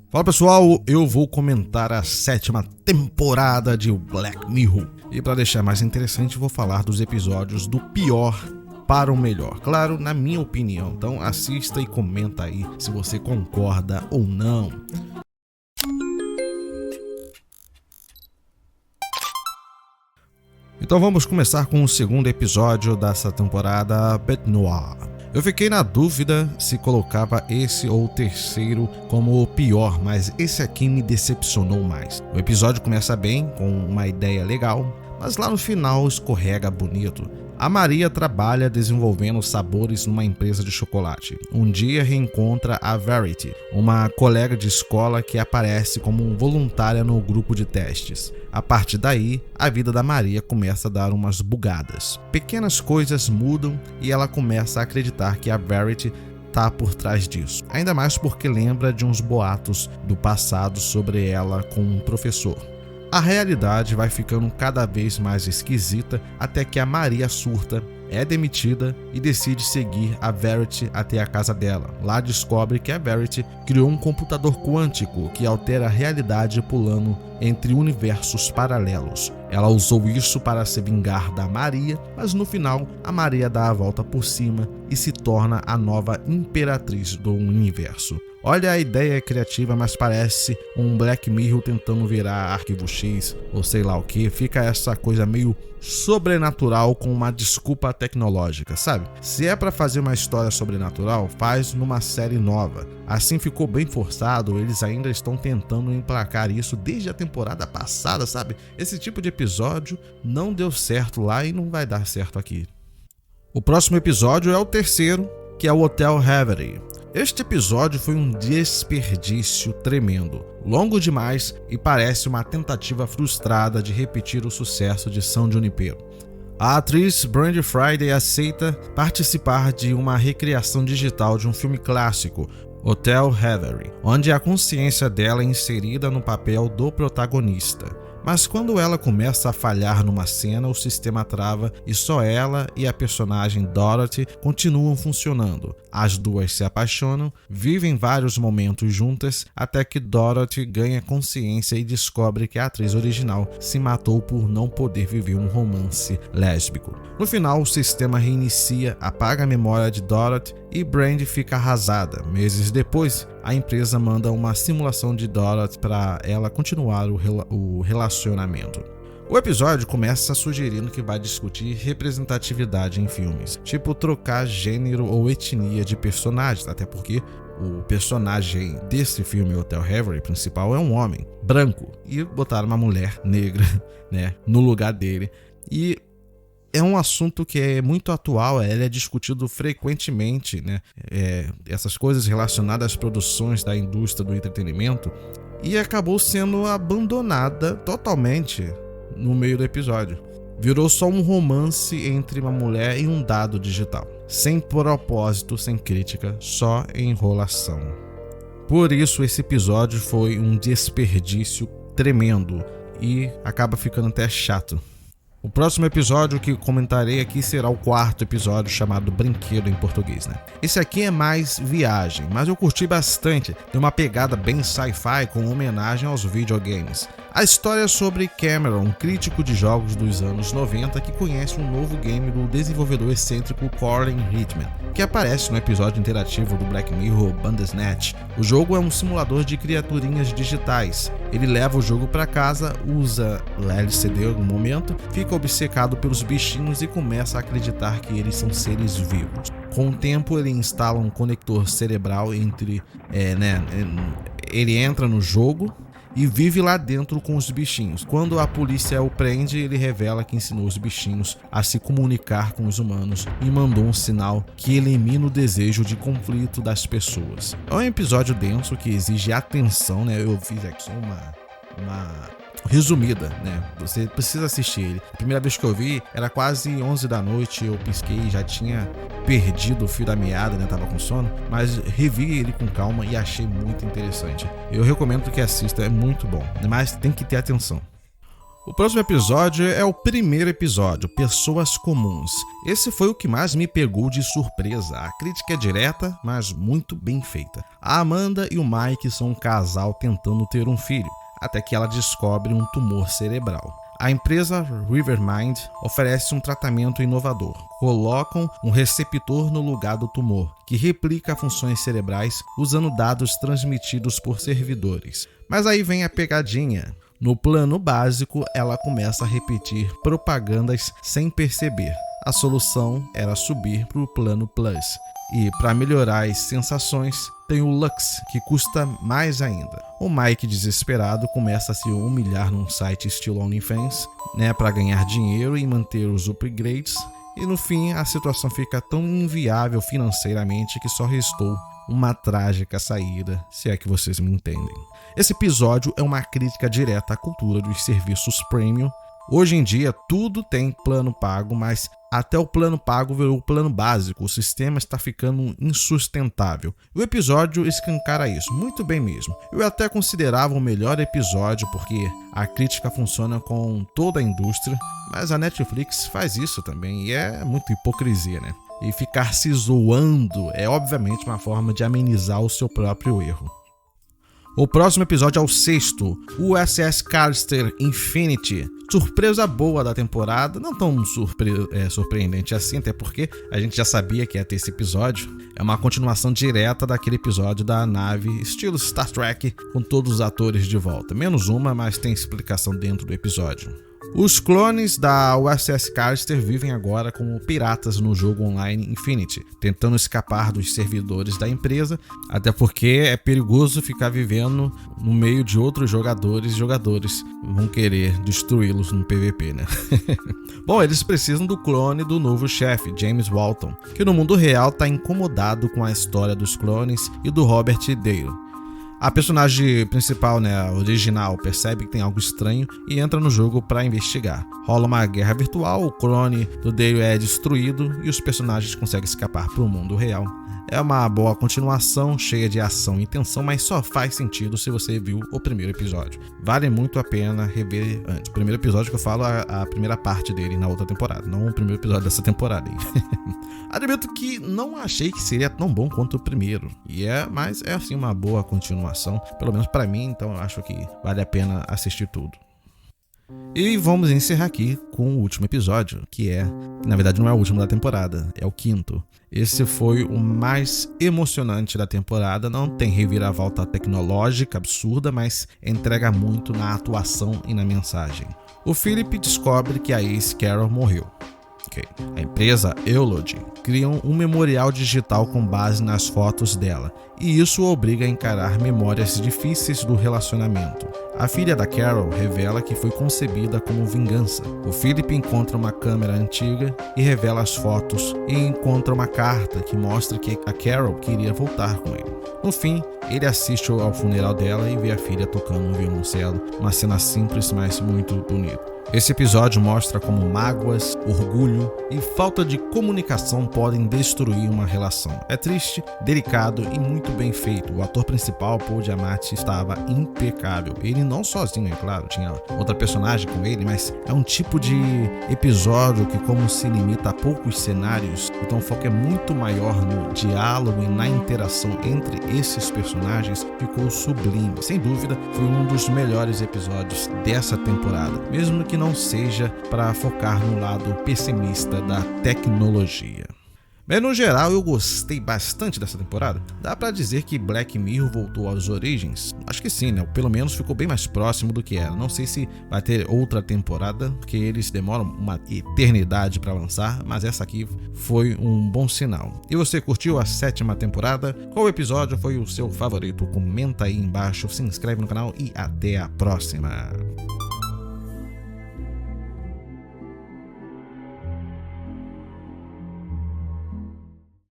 Fala pessoal, eu vou comentar a 7ª temporada de Black Mirror. E para deixar mais interessante, vou falar dos episódios do pior para o melhor. Claro, na minha opinião. Então assista e comenta aí se você concorda ou não. Então vamos começar com o segundo episódio dessa temporada, Bête Noire. Eu fiquei na dúvida se colocava esse ou o terceiro como o pior, mas esse aqui me decepcionou mais. O episódio começa bem, com uma ideia legal, mas lá no final escorrega bonito. A Maria trabalha desenvolvendo sabores numa empresa de chocolate. Um dia reencontra a Verity, uma colega de escola que aparece como voluntária no grupo de testes. A partir daí, a vida da Maria começa a dar umas bugadas. Pequenas coisas mudam e ela começa a acreditar que a Verity está por trás disso. Ainda mais porque lembra de uns boatos do passado sobre ela com um professor. A realidade vai ficando cada vez mais esquisita até que a Maria surta, é demitida e decide seguir a Verity até a casa dela. Lá descobre que a Verity criou um computador quântico que altera a realidade pulando entre universos paralelos. Ela usou isso para se vingar da Maria, mas no final a Maria dá a volta por cima e se torna a nova imperatriz do universo. Olha, a ideia é criativa, mas parece um Black Mirror tentando virar Arquivo X ou sei lá o que. Fica essa coisa meio sobrenatural com uma desculpa tecnológica, sabe? Se é pra fazer uma história sobrenatural, faz numa série nova. Assim ficou bem forçado, eles ainda estão tentando emplacar isso desde a temporada passada, sabe? Esse tipo de episódio não deu certo lá e não vai dar certo aqui. O próximo episódio é o terceiro, que é o Hotel Reverie. Este episódio foi um desperdício tremendo, longo demais e parece uma tentativa frustrada de repetir o sucesso de San Junipero. A atriz Brandi Friday aceita participar de uma recriação digital de um filme clássico, Hotel Reverie, onde a consciência dela é inserida no papel do protagonista. Mas quando ela começa a falhar numa cena, o sistema trava e só ela e a personagem Dorothy continuam funcionando. As duas se apaixonam, vivem vários momentos juntas, até que Dorothy ganha consciência e descobre que a atriz original se matou por não poder viver um romance lésbico. No final, o sistema reinicia, apaga a memória de Dorothy e Brandi fica arrasada. Meses depois, a empresa manda uma simulação de Dorothy para ela continuar o relacionamento. O episódio começa sugerindo que vai discutir representatividade em filmes, tipo trocar gênero ou etnia de personagens, até porque o personagem desse filme, Hotel Reverie, principal, é um homem branco, e botaram uma mulher negra, né, no lugar dele. E é um assunto que é muito atual, ele é discutido frequentemente, né? Essas coisas relacionadas às produções da indústria do entretenimento, e acabou sendo abandonada totalmente no meio do episódio. Virou só um romance entre uma mulher e um dado digital, sem propósito, sem crítica, só enrolação. Por isso esse episódio foi um desperdício tremendo e acaba ficando até chato. O próximo episódio que comentarei aqui será o 4º episódio, chamado Brinquedo em português, né? Esse aqui é mais viagem, mas eu curti bastante. Tem uma pegada bem sci-fi com homenagem aos videogames. A história é sobre Cameron, um crítico de jogos dos anos 90 que conhece um novo game do desenvolvedor excêntrico Colin Hitman, que aparece no episódio interativo do Black Mirror Bandersnatch. O jogo é um simulador de criaturinhas digitais. Ele leva o jogo para casa, usa o LCD no momento, fica obcecado pelos bichinhos e começa a acreditar que eles são seres vivos. Com o tempo, ele instala um conector cerebral ele entra no jogo e vive lá dentro com os bichinhos. Quando a polícia o prende, ele revela que ensinou os bichinhos a se comunicar com os humanos e mandou um sinal que elimina o desejo de conflito das pessoas. É um episódio denso que exige atenção, né? Eu fiz aqui uma resumida, né? Você precisa assistir ele. A primeira vez que eu vi era quase 11 da noite, eu pisquei e já tinha perdido o fio da meada, né? Tava com sono, mas revi ele com calma e achei muito interessante. Eu recomendo que assista, é muito bom, mas tem que ter atenção. O próximo episódio é o primeiro episódio, Pessoas Comuns. Esse foi o que mais me pegou de surpresa. A crítica é direta, mas muito bem feita. A Amanda e o Mike são um casal tentando ter um filho, até que ela descobre um tumor cerebral. A empresa Rivermind oferece um tratamento inovador. Colocam um receptor no lugar do tumor, que replica funções cerebrais usando dados transmitidos por servidores. Mas aí vem a pegadinha. No plano básico, ela começa a repetir propagandas sem perceber. A solução era subir para o plano Plus. E para melhorar as sensações, tem o Lux, que custa mais ainda. O Mike, desesperado, começa a se humilhar num site estilo OnlyFans, para ganhar dinheiro e manter os upgrades. E no fim, a situação fica tão inviável financeiramente que só restou uma trágica saída, se é que vocês me entendem. Esse episódio é uma crítica direta à cultura dos serviços premium. Hoje em dia, tudo tem plano pago, mas até o plano pago virou o plano básico. O sistema está ficando insustentável. O episódio escancara isso, muito bem mesmo. Eu até considerava o melhor episódio porque a crítica funciona com toda a indústria, mas a Netflix faz isso também e é muito hipocrisia, né? E ficar se zoando é obviamente uma forma de amenizar o seu próprio erro. O próximo episódio é o 6º, USS Callister Infinity. Surpresa boa da temporada, não tão surpreendente assim, até porque a gente já sabia que ia ter esse episódio. É uma continuação direta daquele episódio da nave, estilo Star Trek, com todos os atores de volta. Menos uma, mas tem explicação dentro do episódio. Os clones da USS Callister vivem agora como piratas no jogo online Infinity, tentando escapar dos servidores da empresa, até porque é perigoso ficar vivendo no meio de outros jogadores e jogadores vão querer destruí-los no PVP, né? Bom, eles precisam do clone do novo chefe, James Walton, que no mundo real está incomodado com a história dos clones e do Robert Dale. A personagem principal, a original, percebe que tem algo estranho e entra no jogo para investigar. Rola uma guerra virtual, o clone do Dale é destruído e os personagens conseguem escapar para o mundo real. É uma boa continuação, cheia de ação e tensão, mas só faz sentido se você viu o primeiro episódio. Vale muito a pena rever antes. O primeiro episódio que eu falo é a primeira parte dele na outra temporada, não o primeiro episódio dessa temporada aí. Admito que não achei que seria tão bom quanto o primeiro, mas é assim uma boa continuação, pelo menos para mim, então eu acho que vale a pena assistir tudo. E vamos encerrar aqui com o último episódio, que na verdade não é o último da temporada, é o 5º. Esse foi o mais emocionante da temporada, não tem reviravolta tecnológica absurda, mas entrega muito na atuação e na mensagem. O Philip descobre que a ex-Carol morreu. A empresa Eulogy cria um memorial digital com base nas fotos dela, e isso o obriga a encarar memórias difíceis do relacionamento. A filha da Carol revela que foi concebida como vingança. O Philip encontra uma câmera antiga e revela as fotos e encontra uma carta que mostra que a Carol queria voltar com ele. No fim, ele assiste ao funeral dela e vê a filha tocando um violoncelo, uma cena simples, mas muito bonita. Esse episódio mostra como mágoas, orgulho e falta de comunicação podem destruir uma relação. É triste, delicado e muito bem feito. O ator principal, Paul Giamatti, estava impecável. Ele não sozinho, é claro, tinha outra personagem com ele, mas é um tipo de episódio que, como se limita a poucos cenários, então o foco é muito maior no diálogo e na interação entre esses personagens, ficou sublime. Sem dúvida, foi um dos melhores episódios dessa temporada, mesmo que não seja para focar no lado pessimista da tecnologia. Mas no geral eu gostei bastante dessa temporada. Dá pra dizer que Black Mirror voltou às origens? Acho que sim, Pelo menos ficou bem mais próximo do que era. Não sei se vai ter outra temporada, porque eles demoram uma eternidade pra lançar, mas essa aqui foi um bom sinal. E você curtiu a 7ª temporada? Qual episódio foi o seu favorito? Comenta aí embaixo, se inscreve no canal e até a próxima!